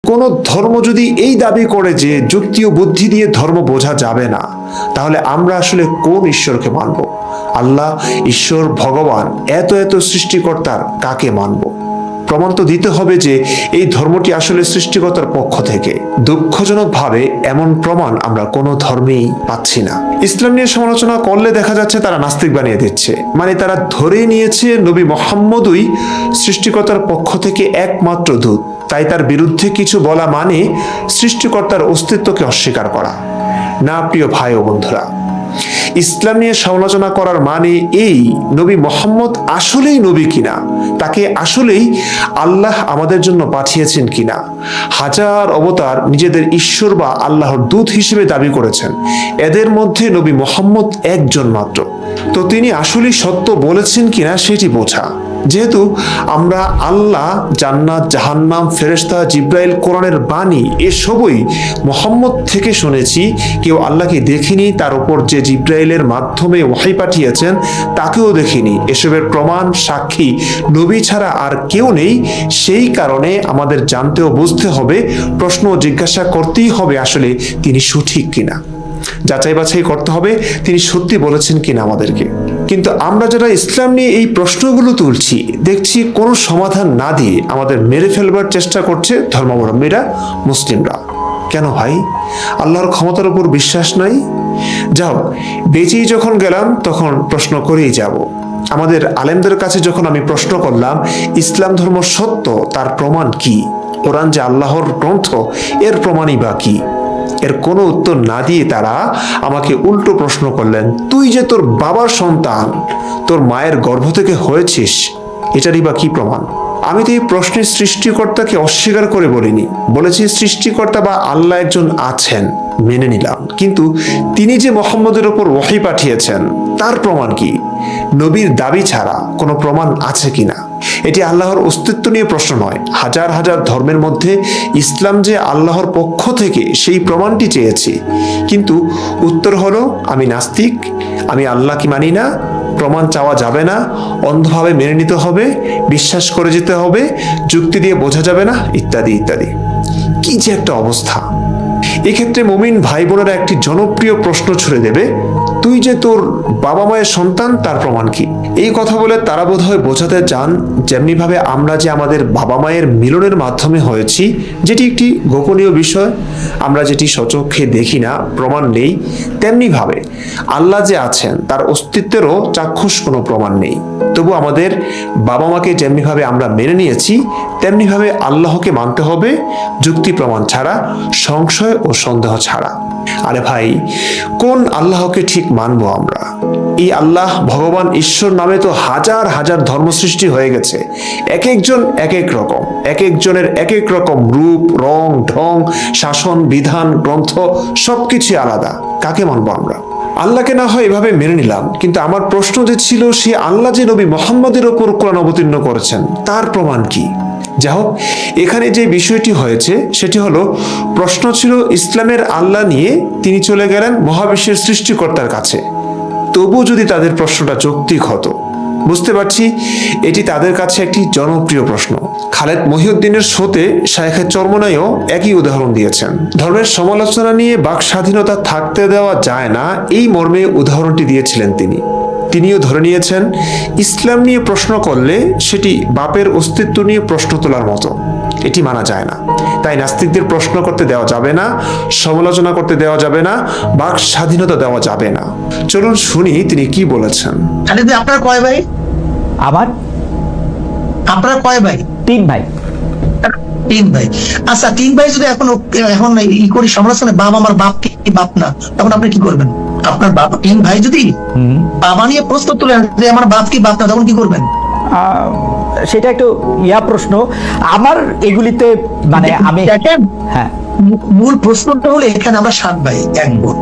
কোন ধর্ম যদি এই দাবি করে যে যুক্তি ও বুদ্ধি দিয়ে ধর্ম বোঝা যাবে না, তাহলে আমরা আসলে কোন ঈশ্বরকে মানব? আল্লাহ, ঈশ্বর, ভগবান, এত এত সৃষ্টিকর্তার কাকে মানব? প্রমাণ তো দিতে হবে যে এই ধর্মটি আসলে সৃষ্টিকর্তার পক্ষ থেকে। দুঃখজনকভাবে এমন প্রমাণ আমরা কোনো ধর্মেই পাচ্ছি না। ইসলাম নিয়ে সমালোচনা করলে দেখা যাচ্ছে তারা নাস্তিক বানিয়ে দিচ্ছে, মানে তারা ধরে নিয়েছে নবী মুহাম্মদই সৃষ্টিকর্তার পক্ষ থেকে একমাত্র দূত, তাই তার বিরুদ্ধে কিছু বলা মানে সৃষ্টিকর্তার অস্তিত্বকে অস্বীকার করা। না প্রিয় ভাই ও বন্ধুরা, ইসলাম নিয়ে সমালোচনা করার মানে এই নবী মুহাম্মদ আসলেই নবী কিনা, তাকে আসলেই আল্লাহ আমাদের জন্য পাঠিয়েছেন কিনা। হাজার অবতার নিজেদের ঈশ্বর বা আল্লাহর দূত হিসেবে দাবি করেছেন, এদের মধ্যে নবী মুহাম্মদ একজন মাত্র। তো তিনি আসলেই সত্য বলেছেন কিনা সেটি বোঝা। যেহেতু আমরা আল্লাহ, জান্নাত, জাহান্নাম, ফেরেশতা, জিব্রাইল, কোরআনের বাণী এসবই মুহাম্মদ থেকে শুনেছি, কেউ আল্লাহকে দেখিনি, তার উপর যে জিব্রাইলের মাধ্যমে ওহী পাঠিয়েছেন তাকেও দেখিনি, এসবের প্রমাণ সাক্ষী নবী ছাড়া আর কেউ নেই। সেই কারণে আমাদের জানতে ও বুঝতে হবে, প্রশ্ন জিজ্ঞাসা করতেই হবে আসলে তিনি সঠিক কিনা, যাচাই বাছাই করতে হবে তিনি সত্যি বলেছেন কিনা আমাদেরকে। কিন্তু আমরা যারা ইসলাম নিয়ে এই প্রশ্নগুলো তুলছি, দেখছি কোনো সমাধান না দিয়ে আমাদের মেরে ফেলবার চেষ্টা করছে ধর্মাবলম্বীরা, মুসলিমরা। কেন ভাই? আল্লাহর ক্ষমতার উপর বিশ্বাস নাই? যাও, বেঁচেই যখন গেলাম তখন প্রশ্ন করেই যাব। আমাদের আলেমদের কাছে যখন আমি প্রশ্ন করলাম ইসলাম ধর্ম সত্য, তার প্রমাণ কি? কোরআন যে আল্লাহর গ্রন্থ, এর প্রমাণই বা কি? এর কোনো উত্তর না দিয়ে তারা আমাকে উল্টো প্রশ্ন করলেন, তুই যে তোর বাবার সন্তান, তোর মায়ের গর্ভ থেকে হয়েছিস, এটারই বা কি প্রমাণ? আমি তো এই প্রশ্নের সৃষ্টিকর্তাকে অস্বীকার করে বলিনি, বলেছি সৃষ্টিকর্তা বা আল্লাহ একজন আছেন, মেনে নিলাম, কিন্তু তিনি যে মুহাম্মদের উপর ওহী পাঠিয়েছেন তার প্রমাণ কি? নবীর দাবি ছাড়া কোনো প্রমাণ আছে কিনা? এটি আল্লাহর অস্তিত্ব নিয়ে প্রশ্ন নয়। হাজার হাজার ধর্মের মধ্যে ইসলাম যে আল্লাহর পক্ষ থেকে, সেই প্রমাণটি চেয়েছি, কিন্তু উত্তর হলো আমি নাস্তিক, আমি আল্লাহকে মানি না, প্রমাণ চাওয়া যাবে না, অন্ধভাবে মেনে নিতে হবে, বিশ্বাস করে যেতে হবে, যুক্তি দিয়ে বোঝা যাবে না, ইত্যাদি ইত্যাদি। কি যে একটা অবস্থা! এক্ষেত্রে মুমিন ভাই বোনেরা একটি জনপ্রিয় প্রশ্ন ছুড়ে দেবে, তুই যে তোর বাবা মায়ের সন্তান, তার প্রমাণ কি? এই কথা বলে তারা বোধহয় বোঝাতে চান যেমনি ভাবে আমরা যে আমাদের বাবা মায়ের মিলনের মাধ্যমে হয়েছি, যেটি একটি গোপনীয় বিষয়, আমরা যেটি স্বচক্ষে দেখি না, প্রমাণ নেই, তেমনি ভাবে আল্লাহ যে আছেন তার অস্তিত্বেরও চাক্ষুষ কোনো প্রমাণ নেই। তবু আমাদের বাবা মাকে যেমনি ভাবে আমরা মেনে নিয়েছি, তেমনি ভাবে আল্লাহকে মানতে হবে, যুক্তি প্রমাণ ছাড়া, সংশয় ও সন্দেহ ছাড়া। আরে ভাই, কোন আল্লাহকে ঠিক মানবো আমরা? এই আল্লাহ, ভগবান, ঈশ্বর নামে তো হাজার হাজার ধর্ম সৃষ্টি হয়ে গেছে। এক একজন এক এক রকম, এক একজনের এক এক রকম রূপ, রং, ঢং, শাসন, বিধান, গ্রন্থ, সবকিছু আলাদা। কাকে মানবো আমরা? আল্লাহকে না হয় এভাবে মেনে নিলাম, কিন্তু আমার প্রশ্ন যে ছিল, সে আল্লাহ যে নবী মুহাম্মদের ওপর কোরআন অবতীর্ণ করেছেন, তার প্রমাণ কি? যা হোক, এখানে যে বিষয়টি হয়েছে সেটি হলো, প্রশ্ন ছিল ইসলামের আল্লাহ নিয়ে, তিনি চলে গেলেন মহাবিশ্বের সৃষ্টিকর্তার কাছে। তবু যদি তাদের প্রশ্নটা যৌক্তিক হতো, বুঝতে পারছি এটি তাদের কাছে একটি জনপ্রিয় প্রশ্ন। খালেদ মহিউদ্দিনের শোতে শায়েখে চরমনাইও একই উদাহরণ দিয়েছেন। ধর্মের সমালোচনা নিয়ে বাক স্বাধীনতা থাকতে দেওয়া যায় না, এই মর্মে উদাহরণটি দিয়েছিলেন তিনি। তিনিও ধরে নিয়েছেন ইসলাম নিয়ে প্রশ্ন করলে সেটি বাপের অস্তিত্ব নিয়ে প্রশ্ন তোলার মতো, এটি মানা যায় না। তাই নাস্তিকদের প্রশ্ন করতে দেওয়া যাবে না, সমালোচনা করতে দেওয়া যাবে না, বাক স্বাধীনতা দেওয়া যাবে না। চলুন শুনি তিনি কি বলেছেন। আপনার কয় ভাই? আপনার কয় ভাই? 3 ভাই। 3 ভাই। আচ্ছা, 3 ভাই যদি এখন করি সমালোচনা, বাবা আমার বাপ কি বাপ না, তখন আপনি কি করবেন? আপনার বাবা 3 ভাই যদি বাবা নিয়ে প্রশ্ন তুলেন যে আমার বাপ কি বাপ না, তখন কি করবেন? সেটা একটু প্রশ্ন আমার এগুলিতে, মানে আমি দেখেন, হ্যাঁ, মূল প্রশ্নটা হলো এখানে আমরা 7 ভাই 1 বোন,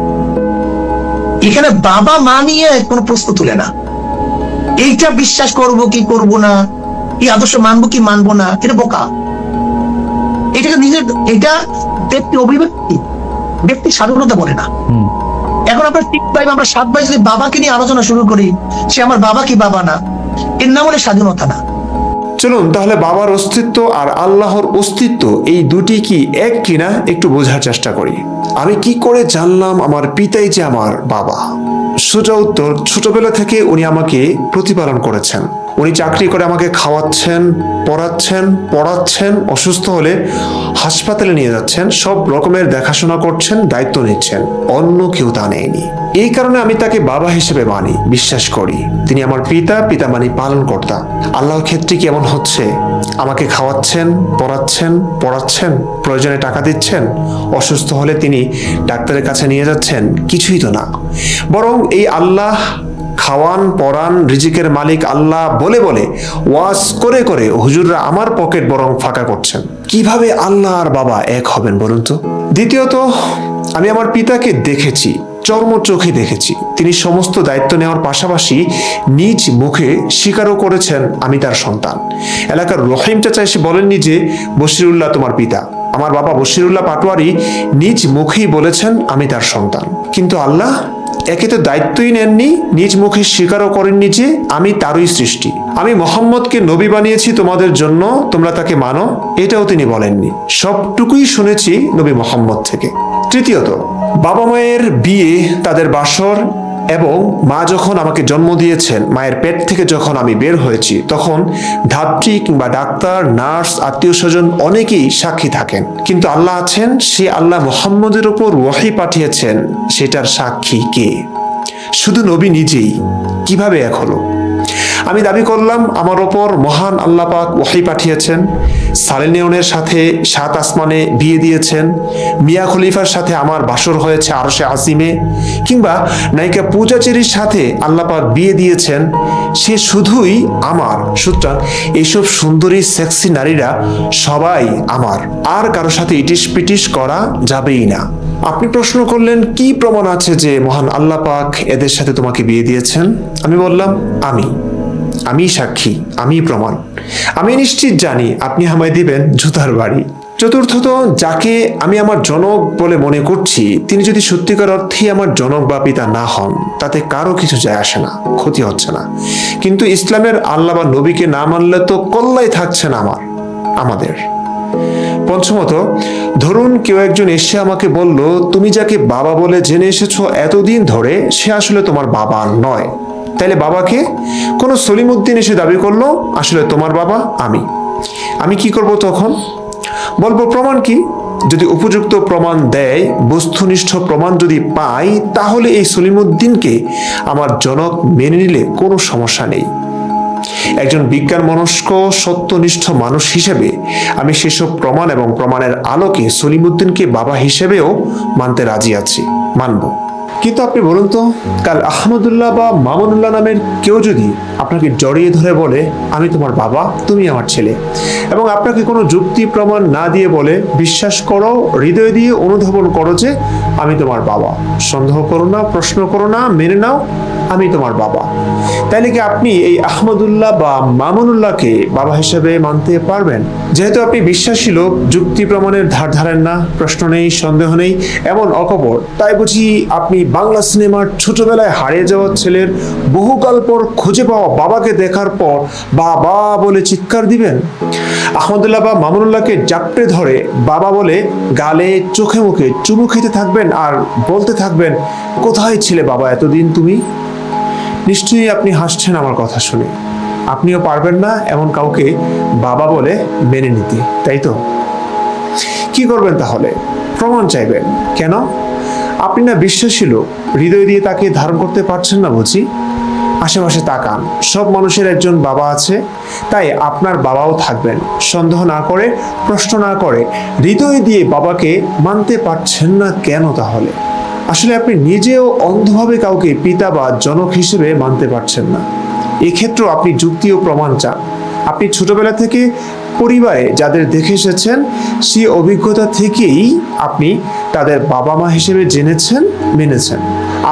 এখানে বাবা মা নিয়ে কোনো প্রশ্ন তুলে না। এইটা বিশ্বাস করব কি করব না, এই আদর্শ মানবো কি মানবো না, এটা বোকা। এটাকে নিজের, এটা ব্যক্তি অভিব্যক্তি, ব্যক্তি স্বাধীনতা বলে না। এখন আমরা 3 ভাই, আমরা 7 ভাই যদি বাবাকে নিয়ে আলোচনা শুরু করি, সে আমার বাবা কি বাবা না, এর নাম হলে স্বাধীনতা না। চলুন তাহলে বাবার অস্তিত্ব আর আল্লাহর অস্তিত্ব এই দুটি কি এক কিনা একটু বোঝার চেষ্টা করি। আমি কি করে জানলাম আমার পিতাই যে আমার বাবা? সোজা উত্তর, ছোটবেলা থেকে উনি আমাকে প্রতিপালন করেছেন। উনি চাকরি করে আমাকে খাওয়াচ্ছেন, পড়াচ্ছেন, অসুস্থ হলে হাসপাতালে নিয়ে যাচ্ছেন, সব রকমের দেখাশোনা করছেন, দায়িত্ব নিচ্ছেন। অন্য কেউ তা নেয়নি। এই কারণে আমি তাকে বাবা হিসেবে মানি, বিশ্বাস করি। তিনি আমার পিতা, পিতা মানে পালনকর্তা। আল্লাহর ক্ষেত্রে কি এমন হচ্ছে? আমাকে খাওয়াচ্ছেন, পড়াচ্ছেন, প্রয়োজনে টাকা দিচ্ছেন, অসুস্থ হলে তিনি ডাক্তারের কাছে নিয়ে যাচ্ছেন? কিছুই তো না। বরং এই আল্লাহ খাওয়ান, পরান, রিজিকের মালিক আল্লাহ বলে বলে ওয়াজ করে করে হুজুররা আমার পকেট বরং ফাঁকা করছেন। কিভাবে আল্লাহ আর বাবা এক হবেন বলুন তো? দ্বিতীয়ত, আমি আমার পিতাকে দেখেছি, চর্ম চোখে দেখেছি। তিনি সমস্ত দায়িত্ব নেওয়ার পাশাপাশি নিজ মুখে স্বীকারও করেছেন আমি তার সন্তান। এলাকার রহিম চাচা এসে বলেননি যে বশিরুল্লাহ তোমার পিতা। আমার বাবা বশিরুল্লাহ পাটোয়ারি নিজ মুখেই বলেছেন আমি তার সন্তান। কিন্তু আল্লাহ একে তো দায়িত্বই নেননি, নিজ মুখে স্বীকারও করেননি যে আমি তারই সৃষ্টি। আমি মোহাম্মদকে নবী বানিয়েছি তোমাদের জন্য, তোমরা তাকে মানো, এটাও তিনি বলেননি। সবটুকুই শুনেছি নবী মোহাম্মদ থেকে। তৃতীয়ত, বাবা মায়ের বিয়ে, তাদের বাসর এবং মা যখন আমাকে জন্ম দিয়েছেন, মায়ের পেট থেকে যখন আমি বের হয়েছি, তখন ধাত্রী কিংবা ডাক্তার, নার্স, আত্মীয় স্বজন অনেকেই সাক্ষী থাকেন। কিন্তু আল্লাহ আছেন, সে আল্লাহ মুহাম্মদের উপর ওহী পাঠিয়েছেন, সেটার সাক্ষী কে? শুধু নবী নিজেই। কিভাবে এক হলো? আমি দাবি করলাম আমার ওপর মহান আল্লাহ পাক ওহী পাঠিয়েছেন, সালেনিয়নের সাথে 7 আসমানে বিয়ে দিয়েছেন, মিয়া খলিফার সাথে আমার বাসর হয়েছে আরশে আজিমে, কিংবা নায়িকা পূজা চেরির সাথে আল্লাহ পাক বিয়ে দিয়েছেন, সে শুধুই আমার। সুতরাং এইসব সুন্দরী সেক্সি নারীরা সবাই আমার, আর কারোর সাথে ইটিস পিটিস করা যাবেই না। আপনি প্রশ্ন করলেন কি প্রমাণ আছে যে মহান আল্লাহ পাক এদের সাথে তোমাকে বিয়ে দিয়েছেন? আমি বললাম আমি সাক্ষী, আমি প্রমাণ। আমি নিশ্চিত জানি আপনি আমায় দিবেন জুতার বাড়ি। চতুর্থত, যাকে আমি আমার জনক বলে মনে করছি, তিনি যদি সত্যিকার অর্থেই আমার জনক বা পিতা না হন, তাতে কারো কিছু যায় আসে না, ক্ষতি হচ্ছে না। কিন্তু ইসলামের আল্লাহ বা নবীকে না মানলে তো কল্লাই থাকছে না আমাদের। পঞ্চমত, ধরুন কেউ একজন এসে আমাকে বলল, তুমি যাকে বাবা বলে জেনে এসেছো এতদিন ধরে, সে আসলে তোমার বাবা নয়। তাইলে বাবাকে? কোনো সলিমউদ্দিন এসে দাবি করলো আসলে তোমার বাবা আমি কি করব তখন? বলবো প্রমাণ কি? যদি উপযুক্ত প্রমাণ দেয়, বস্তুনিষ্ঠ প্রমাণ যদি পাই, তাহলে এই সলিমউদ্দিনকে আমার জনক মেনে নিলে কোনো সমস্যা নেই। একজন বিজ্ঞান মনস্ক সত্যনিষ্ঠ মানুষ হিসেবে আমি সেসব প্রমাণ এবং প্রমাণের আলোকে সলিমউদ্দিনকে বাবা হিসেবেও মানতে রাজি আছি, মানব। কিন্তু আপনি বলুন তো, কাল আহমদুল্লাহ বা মামুনুল্লাহ নামের কেউ যদি আপনাকে জড়িয়ে ধরে বলে আমি তোমার বাবা, তুমি আমার ছেলে, এবং আপনাকে কোনো যুক্তি প্রমাণ না দিয়ে বলে বিশ্বাস করো, হৃদয় দিয়ে অনুধাবন করো যে আমি তোমার বাবা, সন্দেহ করো না, প্রশ্ন করো না, মেনে নাও আমি তোমার বাবা, তাইলে কি আপনি এই আহমদুল্লাহ বা মামুনুল্লাহকে বাবা হিসেবে মানতে পারবেন? যেহেতু আপনি বিশ্বাসী লোক, যুক্তি প্রমাণের ধার ধারেন না, প্রশ্ন নেই, সন্দেহ নেই, এমন অকপট, তাই বুঝি আপনি বাংলা সিনেমার ছোটবেলায় হারিয়ে যাওয়া ছেলের বহুকাল পর খুঁজে পাওয়া বাবাকে দেখার পর বাবা বলে চিৎকার দিবেন? আহমদুল্লাহ বা মামুনুল্লাহকে জাপটে ধরে বাবা বলে গালে চোখে মুখে চুমু খেতে থাকবেন আর বলতে থাকবেন, কোথায় ছিলে বাবা এতদিন তুমি? নিশ্চয়ই আপনি হাসছেন আমার কথা শুনে। আপনিও পারবেন না এমন কাউকে বাবা বলে মেনে নিতে, তাই তো? কি করবেন তাহলে? প্রমাণ চাইবেন। কেন? আপনি না বিশ্বাসী লোক, হৃদয় দিয়ে তাকে ধারণ করতে পারছেন না বুঝি? আশেপাশে তাকান, সব মানুষের একজন বাবা আছে, তাই আপনার বাবাও থাকবেন। সন্দেহ না করে, প্রশ্ন না করে, হৃদয় দিয়ে বাবাকে মানতে পারছেন না কেন তাহলে? আসলে আপনি নিজেও অন্ধভাবে কাউকে পিতা বা জনক হিসেবে মানতে পারছেন না। এক্ষেত্রেও আপনি যুক্তি ও প্রমাণ চান। আপনি ছোটবেলা থেকে পরিবারে যাদের দেখে এসেছেন, সেই অভিজ্ঞতা থেকেই আপনি তাদের বাবা মা হিসেবে জেনেছেন, মেনেছেন।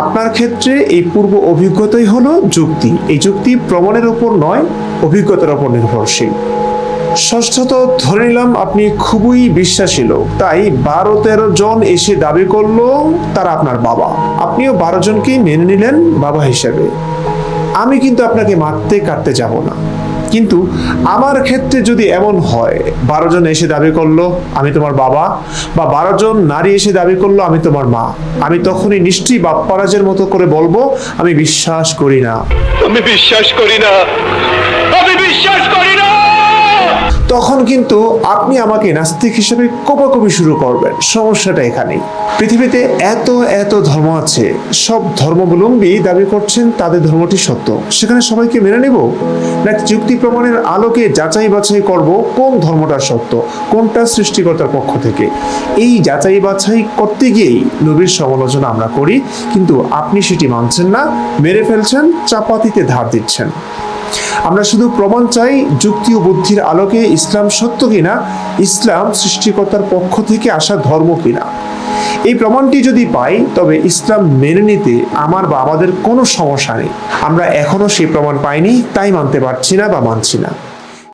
আপনার ক্ষেত্রে এই পূর্ব অভিজ্ঞতাই হলো যুক্তি। এই যুক্তি প্রমাণের উপর নয়, অভিজ্ঞতার উপর নির্ভরশীল। ষষ্ঠত, ধরে নিলাম আপনি খুবই বিশ্বাসী লোক, তাই 12-13 জন এসে দাবি করলো তারা আপনার বাবা, আপনিও 12 জনকেই মেনে নিলেন বাবা হিসেবে। আমি কিন্তু আপনাকে মারতে কাটতে যাব না, কিন্তু আমার ক্ষেত্রে যদি এমন হয় 12 জন এসে দাবি করলো আমি তোমার বাবা, বা 12 জন নারী এসে দাবি করলো আমি তোমার মা, আমি তখনই নিশ্চয়ই বাপ্পারাজের মতো করে বলবো আমি বিশ্বাস করি না। আমি বিশ্বাস করি না, আমি বিশ্বাস করি না। তখন কিন্তু আপনি আমাকে নাস্তিক হিসেবে কোপাকুপি শুরু করবেন। সমস্যাটা এখানেই। পৃথিবীতে এত এত ধর্ম আছে, সব ধর্মাবলম্বী দাবি করছেন তাদের ধর্মটি সত্য, সেখানে সবাইকে মেনে নেব, নাকি যুক্তি প্রমাণের আলোকে যাচাই বাছাই করব কোন ধর্মটা সত্য, কোনটা সৃষ্টিকর্তার পক্ষ থেকে। এই যাচাই বাছাই করতে গিয়েই নবীর সমালোচনা আমরা করি, কিন্তু আপনি সেটি মানছেন না, মেরে ফেলছেন, চাপাতিতে ধার দিচ্ছেন। আমরা শুধু প্রমাণ চাই যুক্তি ও বুদ্ধির আলোকে ইসলাম সত্য কিনা, ইসলাম সৃষ্টিকর্তার পক্ষ থেকে আসা ধর্ম কিনা। এই প্রমাণটি যদি পাই তবে ইসলাম মেনে নিতে আমার বা আমাদের কোনো সমস্যা নেই। আমরা এখনো সেই প্রমাণ পাইনি, তাই মানতে পারছি না বা মানছি না।